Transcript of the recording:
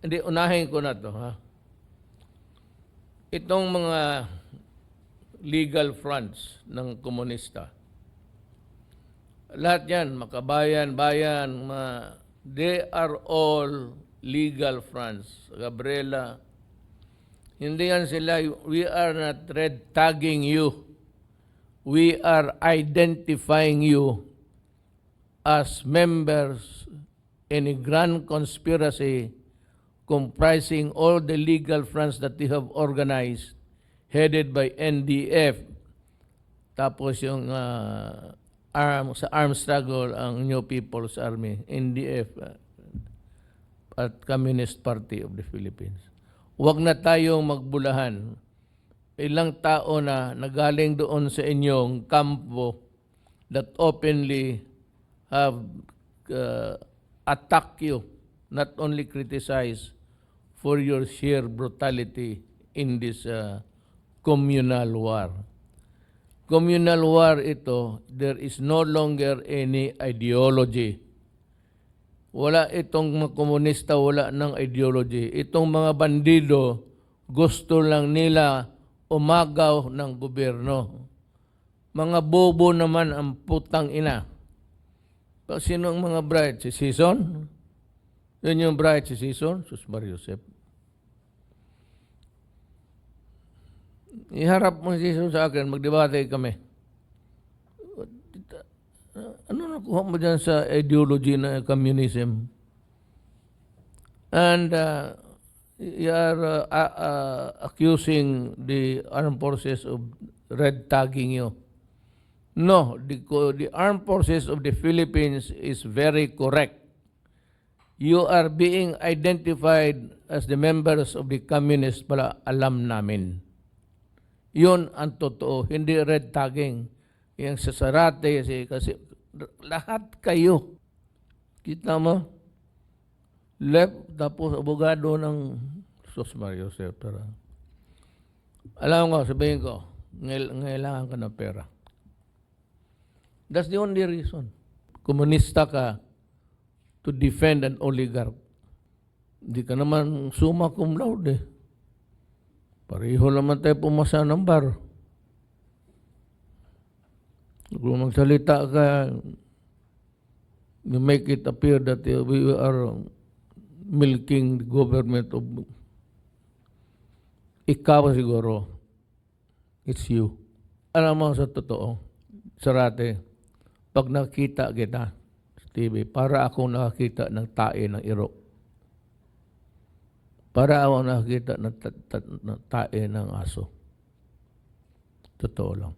Hindi, unahin ko na to, ha? Itong mga legal fronts ng komunista, lahat yan, makabayan, bayan, they are all legal fronts. Gabriela, hindi yan sila, we are not red tagging you. We are identifying you as members in a grand conspiracy comprising all the legal fronts that they have organized, headed by NDF. Tapos yung sa armed struggle, ang New People's Army, NDF, at Communist Party of the Philippines. Huwag na tayong magbulahan. Ilang tao na nagaling doon sa inyong kampo that openly have attacked you, not only criticize for your sheer brutality in this communal war. Communal war ito, there is no longer any ideology. Wala itong mga komunista, wala ng ideology. Itong mga bandido, gusto lang nila umagaw ng gobyerno. Mga bobo naman ang putang ina. Sino ang mga bright? Si Sison? Yun yung bright si Sison? Sus Mario Josep. Iharap mo si Sison sa akin, magdebate kami. Ano nakuha mo dyan sa ideology na communism? And you are accusing the armed forces of red tagging you. No, the armed forces of the Philippines is very correct. You are being identified as the members of the communist pala, alam namin. Yun ang totoo, hindi red tagging. Yung sa Sarate, kasi lahat kayo, kita mo, left, tapos abogado ng Sus Mario Josep. Alam ko, sabihin ko, ngailangan ka ng pera. That's the only reason. Komunista ka to defend an oligarch. Hindi ka naman summa cum laude. Pareho naman tayo pumasa ng bar. Kung magsalita ka, you make it appear that we are milking the government of... Ikaw siguro, it's you. Alam mo sa totoo, Sarate, pag nakita kita sa TV, para akong nakakita ng tae ng iro. Para akong nakakita ng tae ng aso. Totoo lang.